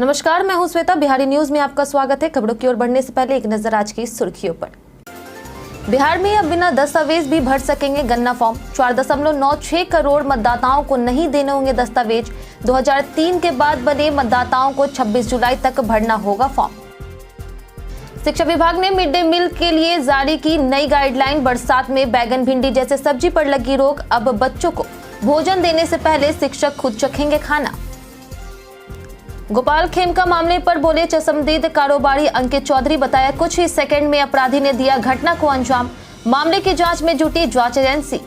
नमस्कार, मैं हूं श्वेता। बिहारी न्यूज में आपका स्वागत है। खबरों की ओर बढ़ने से पहले एक नजर आज की सुर्खियों पर। बिहार में अब बिना दस्तावेज भी भर सकेंगे गन्ना फॉर्म। 4.96 करोड़ मतदाताओं को नहीं देने होंगे दस्तावेज। 2003 के बाद बने मतदाताओं को 26 जुलाई तक भरना होगा फॉर्म। शिक्षा विभाग ने मिड डे मील के लिए जारी की नई गाइडलाइन। बरसात में बैगन, भिंडी जैसे सब्जी पर लगी रोक। अब बच्चों को भोजन देने से पहले शिक्षक खुद चखेंगे खाना। गोपाल खेमका मामले पर बोले चश्मदीद कारोबारी अंकित चौधरी। बताया कुछ ही सेकंड में अपराधी ने दिया घटना को अंजाम। मामले की जांच में जुटी जांच एजेंसी।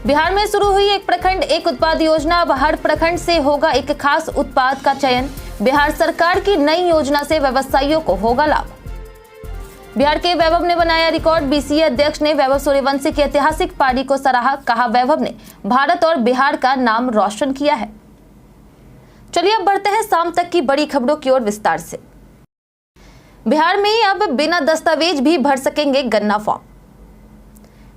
बिहार में शुरू हुई एक प्रखंड एक उत्पाद योजना। अब हर प्रखंड से होगा एक खास उत्पाद का चयन। बिहार सरकार की नई योजना से व्यवसायियों को होगा लाभ। बिहार के वैभव ने बनाया रिकॉर्ड। बीसीए अध्यक्ष ने वैभव सूर्यवंशी की ऐतिहासिक पारी को सराहा। कहा वैभव ने भारत और बिहार का नाम रोशन किया है। चलिए अब बढ़ते हैं शाम तक की बड़ी खबरों की ओर विस्तार से। बिहार में अब बिना दस्तावेज भी भर सकेंगे गन्ना फॉर्म।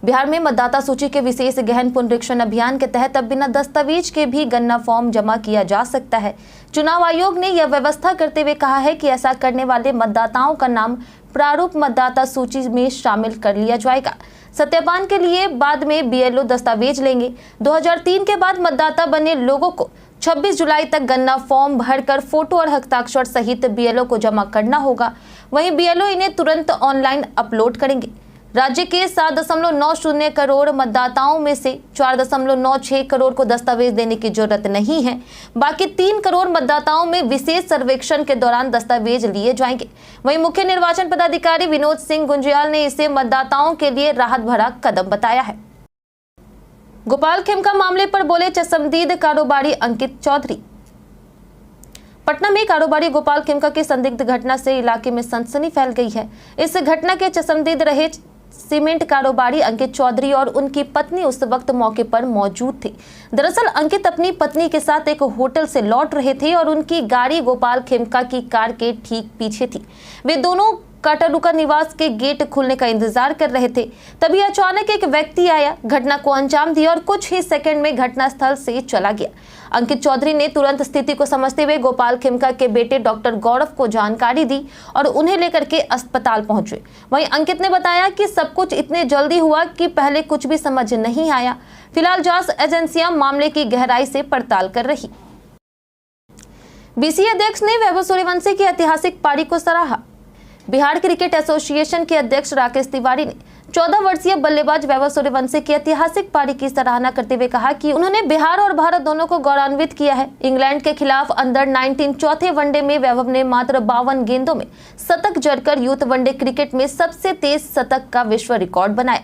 बिहार में मतदाता सूची के विशेष गहन पुनरीक्षण अभियान के तहत अब बिना दस्तावेज के भी गन्ना फॉर्म जमा किया जा सकता है। चुनाव आयोग ने यह व्यवस्था करते हुए कहा है कि ऐसा करने वाले मतदाताओं का नाम प्रारूप मतदाता सूची में शामिल कर लिया जाएगा। सत्यापन के लिए बाद में बीएलओ दस्तावेज लेंगे। 2003 के बाद मतदाता बने लोगों को 26 जुलाई तक गन्ना फॉर्म भरकर फोटो और हस्ताक्षर सहित बीएलओ को जमा करना होगा। वहीं बीएलओ इन्हें तुरंत ऑनलाइन अपलोड करेंगे। राज्य के 7.90 करोड़ मतदाताओं में से 4.96 करोड़ को दस्तावेज देने की जरूरत नहीं है। बाकी 3 करोड़ मतदाताओं में विशेष सर्वेक्षण के दौरान दस्तावेज लिए जाएंगे। वहीं मुख्य निर्वाचन पदाधिकारी विनोद सिंह गुंजियाल ने इसे मतदाताओं के लिए राहत भरा कदम बताया है। गोपाल खेमका मामले पर बोले चश्मदीद कारोबारी अंकित चौधरी। पटना में कारोबारी गोपाल खेमका की संदिग्ध घटना से इलाके में सनसनी फैल गई है। इस घटना के चश्मदीद रहे सीमेंट कारोबारी अंकित चौधरी और उनकी पत्नी उस वक्त मौके पर मौजूद थी। दरअसल अंकित अपनी पत्नी के साथ एक होटल से लौट रहे थे और उनकी गाड़ी गोपाल खेमका की कार के ठीक पीछे थी। वे दोनों काटारुका निवास के गेट खुलने का इंतजार कर रहे थे। तभी अचानक एक व्यक्ति आया, घटना को अंजाम दिया और कुछ ही सेकंड में घटनास्थल से चला गया। अंकित चौधरी ने तुरंत स्थिति को समझते हुए गोपाल खेमका के बेटे डॉक्टर गौरव को जानकारी दी और उन्हें लेकर के अस्पताल पहुंचे। वहीं अंकित ने बताया कि सब कुछ इतने जल्दी हुआ कि पहले कुछ भी समझ नहीं आया। फिलहाल जांच एजेंसियां मामले की गहराई से पड़ताल कर रही। बीसीए अध्यक्ष ने वैभव सूर्यवंशी की ऐतिहासिक पारी को सराहा। बिहार क्रिकेट एसोसिएशन के अध्यक्ष राकेश तिवारी ने 14 वर्षीय बल्लेबाज वैभव सूर्यवंशी की ऐतिहासिक पारी की सराहना करते हुए कहा कि उन्होंने बिहार और भारत दोनों को गौरवान्वित किया है। इंग्लैंड के खिलाफ अंडर 19 चौथे वनडे में वैभव ने मात्र 52 गेंदों में शतक जड़कर यूथ वनडे क्रिकेट में सबसे तेज शतक का विश्व रिकॉर्ड बनाया।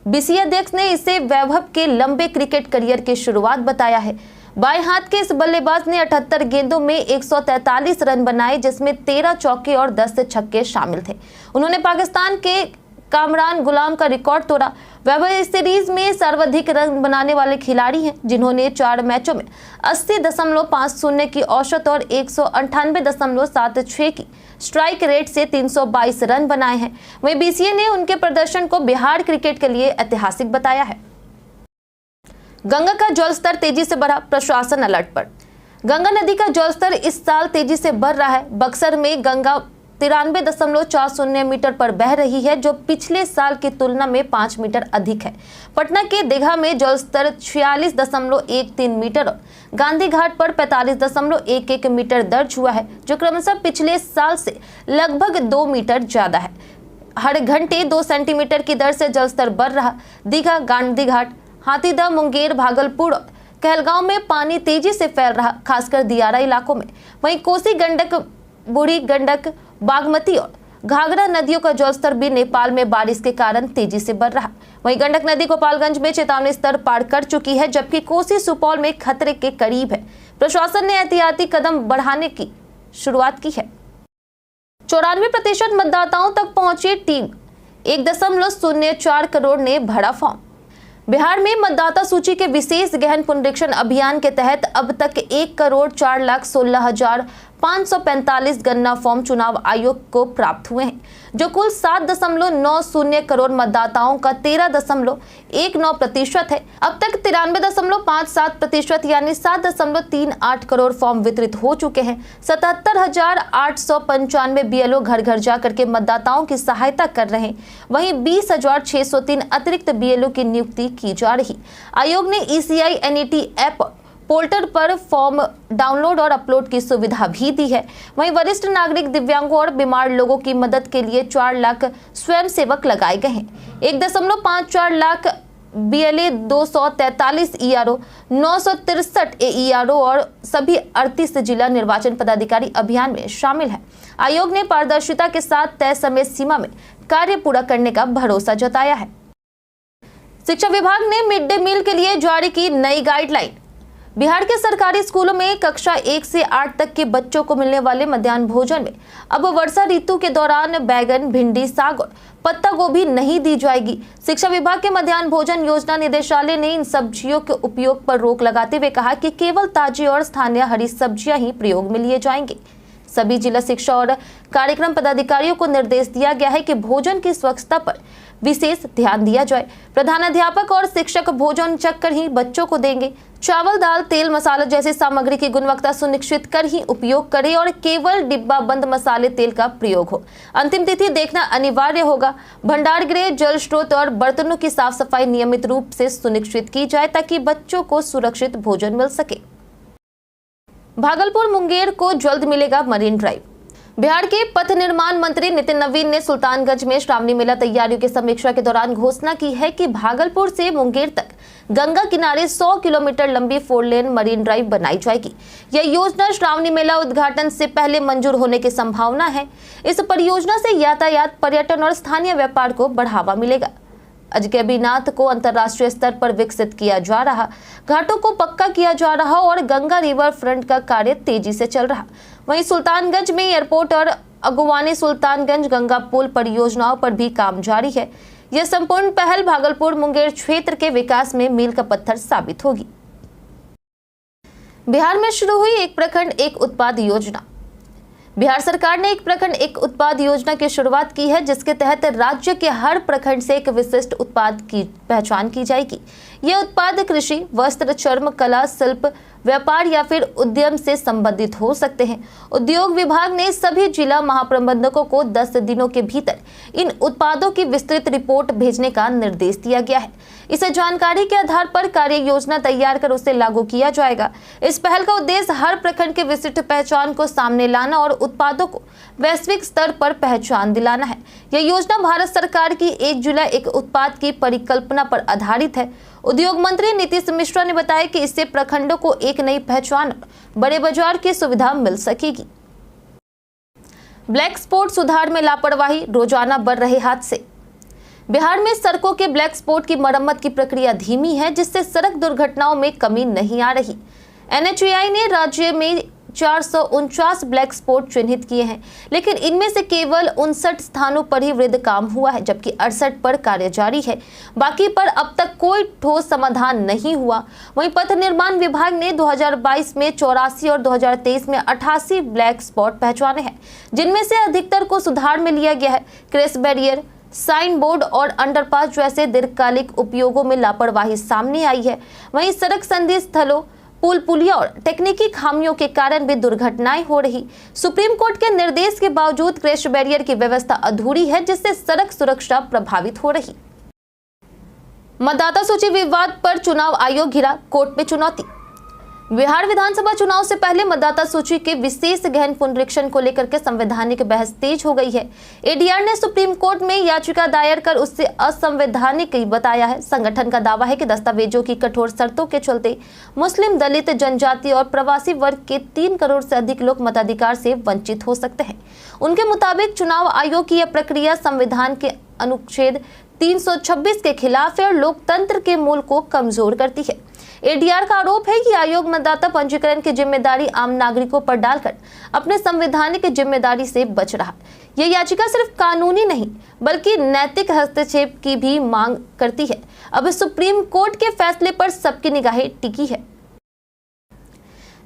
बीसीए अध्यक्ष ने इसे वैभव के लंबे क्रिकेट करियर की शुरुआत बताया है। बाएं हाथ के इस बल्लेबाज ने 78 गेंदों में 143 रन बनाए, जिसमें 13 चौके और 10 छक्के शामिल थे। उन्होंने पाकिस्तान के कामरान गुलाम का रिकॉर्ड तोड़ा। वैभव इस सीरीज में सर्वाधिक रन बनाने वाले खिलाड़ी हैं, जिन्होंने 4 मैचों में 80.50 की औसत और 198.76 की स्ट्राइक रेट से 322 रन बनाए हैं। वहीं बीसीए ने उनके प्रदर्शन को बिहार क्रिकेट के लिए ऐतिहासिक बताया है। गंगा का जलस्तर तेजी से बढ़ा, प्रशासन अलर्ट पर। गंगा नदी का जलस्तर इस साल तेजी से बढ़ रहा है। बक्सर में गंगा 93.40 मीटर पर बह रही है, जो पिछले साल की तुलना में 5 मीटर अधिक है। पटना के दीघा में जलस्तर 46.13 मीटर और गांधी घाट पर 45.11 मीटर दर्ज हुआ है, जो क्रमशः पिछले साल से लगभग 2 मीटर ज्यादा है। हर घंटे 2 सेंटीमीटर की दर से जलस्तर बढ़ रहा। दीघा, गांधी घाट, हाथीदह, मुंगेर, भागलपुर और कहलगांव में पानी तेजी से फैल रहा, खासकर दियारा इलाकों में। वहीं कोसी, गंडक, बूढ़ी गंडक, बागमती और घाघरा नदियों का जलस्तर भी नेपाल में बारिश के कारण तेजी से बढ़ रहा। वहीं गंडक नदी गोपालगंज में चेतावनी स्तर पार कर चुकी है, जबकि कोसी सुपौल में खतरे के करीब है। प्रशासन ने एहतियाती कदम बढ़ाने की शुरुआत की है। 94% मतदाताओं तक पहुंची टीम। 1.04 करोड़ ने भरा फॉर्म। बिहार में मतदाता सूची के विशेष गहन पुनरीक्षण अभियान के तहत अब तक 1,04,16,000 545 गणना फॉर्म चुनाव आयोग को प्राप्त हुए हैं, जो कुल 7.90 करोड़ मतदाताओं का 13.19% है। अब तक 93.57% यानी 7.38 करोड़ फॉर्म वितरित हो चुके हैं। 77,895 BLO घर घर जाकर के मतदाताओं की सहायता कर रहे हैं। वहीं 20,603 अतिरिक्त BLO की नियुक्ति की जा रही। आयोग ने ECI NET ऐप पोर्टल पर फॉर्म डाउनलोड और अपलोड की सुविधा भी दी है। वहीं वरिष्ठ नागरिक, दिव्यांगों और बीमार लोगों की मदद के लिए 4 लाख स्वयंसेवक लगाए गए हैं। 1.54 लाख BLA, 243 ERO, 963 AERO और सभी 38 जिला निर्वाचन पदाधिकारी अभियान में शामिल हैं। आयोग ने पारदर्शिता के साथ तय समय सीमा में कार्य पूरा करने का भरोसा जताया है। शिक्षा विभाग ने मिड डे मील के लिए जारी की नई गाइडलाइन। बिहार के सरकारी स्कूलों में कक्षा 1 से 8 तक के बच्चों को मिलने वाले मध्याह्न भोजन में अब वर्षा ऋतु के दौरान बैगन, भिंडी, साग और पत्ता गोभी नहीं दी जाएगी। शिक्षा विभाग के मध्याह्न भोजन योजना निदेशालय ने इन सब्जियों के उपयोग पर रोक लगाते हुए कहा कि केवल ताजी और स्थानीय हरी सब्जियां ही प्रयोग में लिए जाएंगे। सभी जिला शिक्षा और कार्यक्रम पदाधिकारियों को निर्देश दिया गया है कि भोजन की स्वच्छता पर विशेष ध्यान दिया जाए। प्रधानाध्यापक और शिक्षक भोजन चक्कर ही बच्चों को देंगे। चावल, दाल, तेल, मसाला जैसी सामग्री की गुणवत्ता सुनिश्चित कर ही उपयोग करें और केवल डिब्बा बंद मसाले, तेल का प्रयोग हो। अंतिम तिथि देखना अनिवार्य होगा। भंडार गृह, जल स्रोत और बर्तनों की साफ सफाई नियमित रूप से सुनिश्चित की जाए ताकि बच्चों को सुरक्षित भोजन मिल सके। भागलपुर मुंगेर को जल्द मिलेगा मरीन ड्राइव। बिहार के पथ निर्माण मंत्री नितिन नवीन ने सुल्तानगंज में श्रावणी मेला तैयारियों की समीक्षा के दौरान घोषणा की है कि भागलपुर से मुंगेर तक गंगा किनारे 100 किलोमीटर लंबी 4 लेन मरीन ड्राइव बनाई जाएगी। यह योजना श्रावणी मेला उद्घाटन से पहले मंजूर होने की संभावना है। इस परियोजना से यातायात, पर्यटन और स्थानीय व्यापार को बढ़ावा मिलेगा। अजगैबीनाथ को अंतर्राष्ट्रीय स्तर पर विकसित किया जा रहा, घाटों को पक्का किया जा रहा और गंगा रिवर फ्रंट का कार्य तेजी से चल रहा। वहीं सुल्तानगंज में एयरपोर्ट और अगुवानी सुल्तानगंज गंगा पुल परियोजनाओं पर भी काम जारी है। यह संपूर्ण पहल भागलपुर मुंगेर क्षेत्र के विकास में मील का पत्थर साबित होगी। बिहार में शुरू हुई एक प्रखंड एक उत्पाद योजना। बिहार सरकार ने एक प्रखंड एक उत्पाद योजना की शुरुआत की है, जिसके तहत राज्य के हर प्रखंड से एक विशिष्ट उत्पाद की पहचान की जाएगी। यह उत्पाद कृषि, वस्त्र, चर्म, कला, शिल्प, व्यापार या फिर उद्यम से संबंधित हो सकते हैं। उद्योग विभाग ने सभी जिला महाप्रबंधकों को 10 दिनों के भीतर इन उत्पादों की विस्तृत रिपोर्ट भेजने का निर्देश दिया गया है। इस जानकारी के आधार पर कार्य योजना तैयार कर उसे लागू किया जाएगा। इस पहल का उद्देश्य हर प्रखंड के विशिष्ट पहचान को सामने लाना और उत्पादों को वैश्विक स्तर पर पहचान दिलाना है। यह योजना भारत सरकार की 1 जिला एक उत्पाद की परिकल्पना पर आधारित है। उद्योग मंत्री नीतीश मिश्रा ने बताया कि इससे प्रखंडों को एक नई पहचान, बड़े बाजार की सुविधा मिल सकेगी। ब्लैक स्पॉट सुधार में लापरवाही, रोजाना बढ़ रहे हादसे। बिहार में सड़कों के ब्लैक स्पॉट की मरम्मत की प्रक्रिया धीमी है, जिससे सड़क दुर्घटनाओं में कमी नहीं आ रही। NHAI ने राज्य में 449 ब्लैक स्पॉट चिन्हित किए हैं, लेकिन इनमें से केवल 59 स्थानों पर ही वृद्ध काम हुआ है, जबकि 68 पर कार्य जारी है। बाकी पर अब तक कोई ठोस समाधान नहीं हुआ। वहीं पथ निर्माण विभाग ने 2022 में 84 और 2023 में 88 ब्लैक स्पॉट पहचाने हैं, जिनमें से अधिकतर को सुधार में लिया गया है। क्रैश बैरियर, साइन बोर्ड और अंडरपास जैसे दीर्घकालिक उपयोगों में लापरवाही सामने आई है। वहीं सड़क संधि स्थलों, पुल, पुलिया और तकनीकी खामियों के कारण भी दुर्घटनाएं हो रही। सुप्रीम कोर्ट के निर्देश के बावजूद क्रैश बैरियर की व्यवस्था अधूरी है, जिससे सड़क सुरक्षा प्रभावित हो रही। मतदाता सूची विवाद पर चुनाव आयोग घिरा, कोर्ट में चुनौती। बिहार विधानसभा चुनाव से पहले मतदाता सूची के विशेष गहन पुनरीक्षण को लेकर के संवैधानिक बहस तेज हो गई है। ADR ने सुप्रीम कोर्ट में याचिका दायर कर उससे असंवैधानिक बताया है। संगठन का दावा है कि दस्तावेजों की कठोर शर्तों के चलते मुस्लिम, दलित, जनजाति और प्रवासी वर्ग के 3 करोड़ से अधिक लोग मताधिकार से वंचित हो सकते हैं। उनके मुताबिक चुनाव आयोग की यह प्रक्रिया संविधान के अनुच्छेद 326 के खिलाफ है और लोकतंत्र के मूल को कमजोर करती है। ADR का आरोप है कि आयोग मतदाता पंजीकरण की जिम्मेदारी आम नागरिकों पर डालकर अपने संवैधानिक जिम्मेदारी से बच रहा। यह याचिका सिर्फ कानूनी नहीं बल्कि नैतिक हस्तक्षेप की भी मांग करती है। अब सुप्रीम कोर्ट के फैसले पर सबकी निगाहें टिकी है।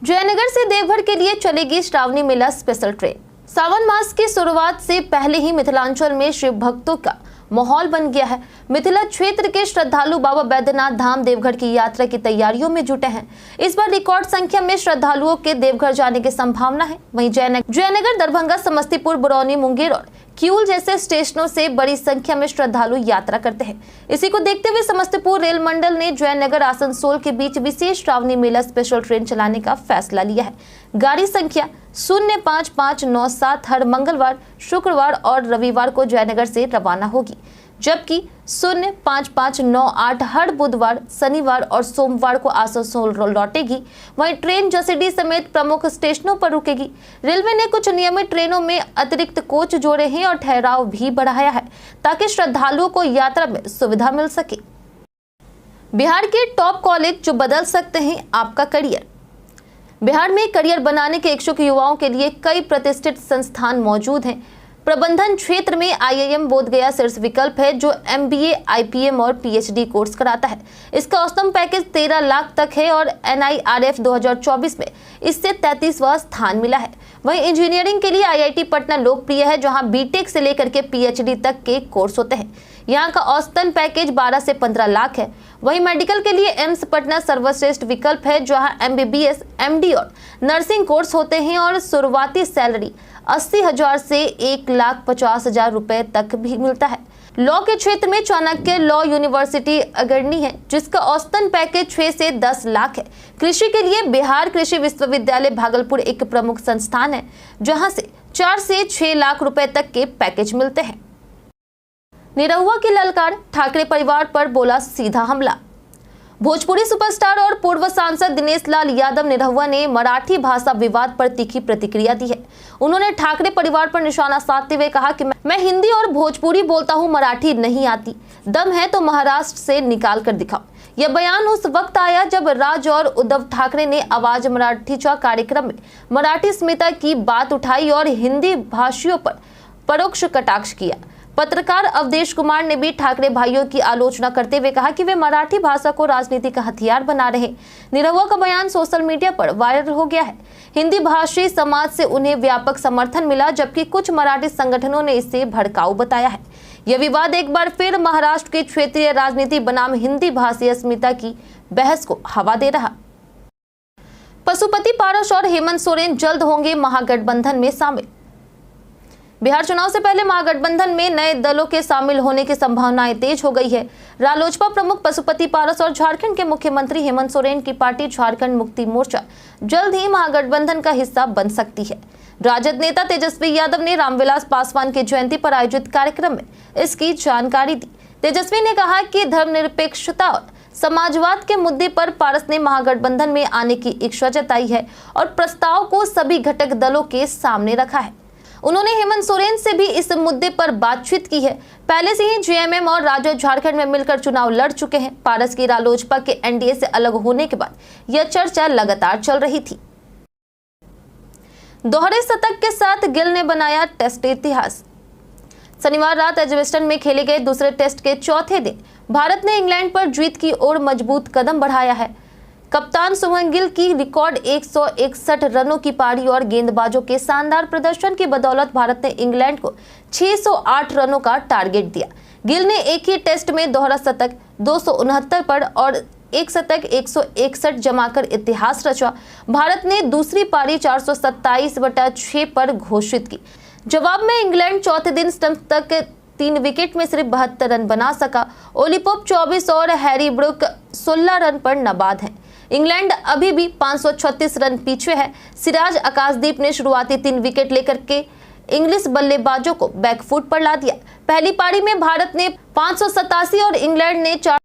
जयनगर से देवघर के लिए चलेगी श्रावणी मेला स्पेशल ट्रेन। सावन मास की शुरुआत से पहले ही मिथिलांचल में शिव भक्तों का माहौल बन गया है। मिथिला क्षेत्र के श्रद्धालु बाबा बैद्यनाथ धाम देवघर की यात्रा की तैयारियों में जुटे हैं। इस बार रिकॉर्ड संख्या में श्रद्धालुओं के देवघर जाने की संभावना है। वहीं जयनगर, दरभंगा, समस्तीपुर, बरौनी, मुंगेर और किऊल जैसे स्टेशनों से बड़ी संख्या में श्रद्धालु यात्रा करते हैं। इसी को देखते हुए समस्तीपुर रेल मंडल ने जयनगर आसनसोल के बीच विशेष श्रावणी मेला स्पेशल ट्रेन चलाने का फैसला लिया है। गाड़ी संख्या 05597 हर मंगलवार, शुक्रवार और रविवार को जयनगर से रवाना होगी, जबकि 05598 हर बुधवार, शनिवार और सोमवार को आसनसोल लौटेगी। वहीं ट्रेन जसीडीह समेत प्रमुख स्टेशनों पर रुकेगी। रेलवे ने कुछ नियमित ट्रेनों में अतिरिक्त कोच जोड़े हैं और ठहराव भी बढ़ाया है ताकि श्रद्धालुओं को यात्रा में सुविधा मिल सके। बिहार के टॉप कॉलेज जो बदल सकते हैं आपका करियर। बिहार में करियर बनाने के इच्छुक युवाओं के लिए कई प्रतिष्ठित संस्थान मौजूद हैं। प्रबंधन क्षेत्र में IIM बोधगया शीर्ष विकल्प है, जो MBA, IPM और PhD कोर्स कराता है। इसका औसतम पैकेज 13 लाख तक है और NIRF 2024 में इससे 33वां स्थान मिला है। वहीं इंजीनियरिंग के लिए IIT पटना लोकप्रिय है, जहां BTech से लेकर के PhD तक के कोर्स होते हैं। यहाँ का औसतन पैकेज 12 से 15 लाख है। वहीं मेडिकल के लिए एम्स पटना सर्वश्रेष्ठ विकल्प है, जहाँ MBBS, MD और नर्सिंग कोर्स होते हैं और शुरुआती सैलरी 80,000 से 1,50,000 रुपए तक भी मिलता है। लॉ के क्षेत्र में चाणक्य लॉ यूनिवर्सिटी अग्रणी है, जिसका औसतन पैकेज 6 से 10 लाख है। कृषि के लिए बिहार कृषि विश्वविद्यालय भागलपुर एक प्रमुख संस्थान है, जहां से 4 से 6 लाख रुपए तक के पैकेज मिलते हैं। निरहुआ की ललकार, ठाकरे परिवार पर बोला सीधा हमला। भोजपुरी सुपरस्टार और पूर्व सांसद दिनेश लाल यादव निरहुआ ने मराठी भाषा विवाद पर तीखी प्रतिक्रिया दी है। उन्होंने ठाकरे परिवार पर निशाना साधते हुए कहा कि मैं हिंदी और भोजपुरी बोलता हूं, मराठी नहीं आती, दम है तो महाराष्ट्र से निकाल कर दिखाओ। यह बयान उस वक्त आया जब राज और उद्धव ठाकरे ने आवाज मराठीचा कार्यक्रम में मराठी अस्मिता की बात उठाई और हिंदी भाषियों पर परोक्ष कटाक्ष किया। पत्रकार अवधेश कुमार ने भी ठाकरे भाइयों की आलोचना करते हुए कहा कि वे मराठी भाषा को राजनीति का हथियार बना रहे। निरहुआ का बयान सोशल मीडिया पर वायरल हो गया है। हिंदी भाषी समाज से उन्हें व्यापक समर्थन मिला, जबकि कुछ मराठी संगठनों ने इसे भड़काऊ बताया है। यह विवाद एक बार फिर महाराष्ट्र की क्षेत्रीय राजनीति बनाम हिंदी भाषी अस्मिता की बहस को हवा दे रहा। पशुपति पारस और हेमंत सोरेन जल्द होंगे महागठबंधन में शामिल। बिहार चुनाव से पहले महागठबंधन में नए दलों के शामिल होने की संभावनाएं तेज हो गई है। रालोसपा प्रमुख पशुपति पारस और झारखंड के मुख्यमंत्री हेमंत सोरेन की पार्टी झारखंड मुक्ति मोर्चा जल्द ही महागठबंधन का हिस्सा बन सकती है। राजद नेता तेजस्वी यादव ने रामविलास पासवान की जयंती पर आयोजित कार्यक्रम में इसकी जानकारी दी। तेजस्वी ने कहा कि धर्मनिरपेक्षता और समाजवाद के मुद्दे पर पारस ने महागठबंधन में आने की इच्छा जताई है और प्रस्ताव को सभी घटक दलों के सामने रखा है। उन्होंने हेमंत सोरेन से भी इस मुद्दे पर बातचीत की है। पहले से ही JMM और राजद झारखंड में मिलकर चुनाव लड़ चुके हैं। पारस की रालोसपा के NDA से अलग होने के बाद यह चर्चा लगातार चल रही थी। दोहरे शतक के साथ गिल ने बनाया टेस्ट इतिहास। शनिवार रात एजबेस्टन में खेले गए दूसरे टेस्ट के चौथे दिन भारत ने इंग्लैंड पर जीत की ओर मजबूत कदम बढ़ाया है। कप्तान शुभमन गिल की रिकॉर्ड 161 रनों की पारी और गेंदबाजों के शानदार प्रदर्शन की बदौलत भारत ने इंग्लैंड को 608 रनों का टारगेट दिया। गिल ने एक ही टेस्ट में दोहरा शतक 269 पर और एक शतक 161 जमाकर इतिहास रचा। भारत ने दूसरी पारी 427/6 पर घोषित की। जवाब में इंग्लैंड चौथे दिन स्टंप तक 3 विकेट में सिर्फ 72 रन बना सका। ओली पोप 24 और हैरी ब्रूक 16 रन पर नाबाद हैं। इंग्लैंड अभी भी 536 रन पीछे है। सिराज आकाशदीप ने शुरुआती 3 विकेट लेकर के इंग्लिश बल्लेबाजों को बैकफुट पर ला दिया। पहली पारी में भारत ने 587 और इंग्लैंड ने 4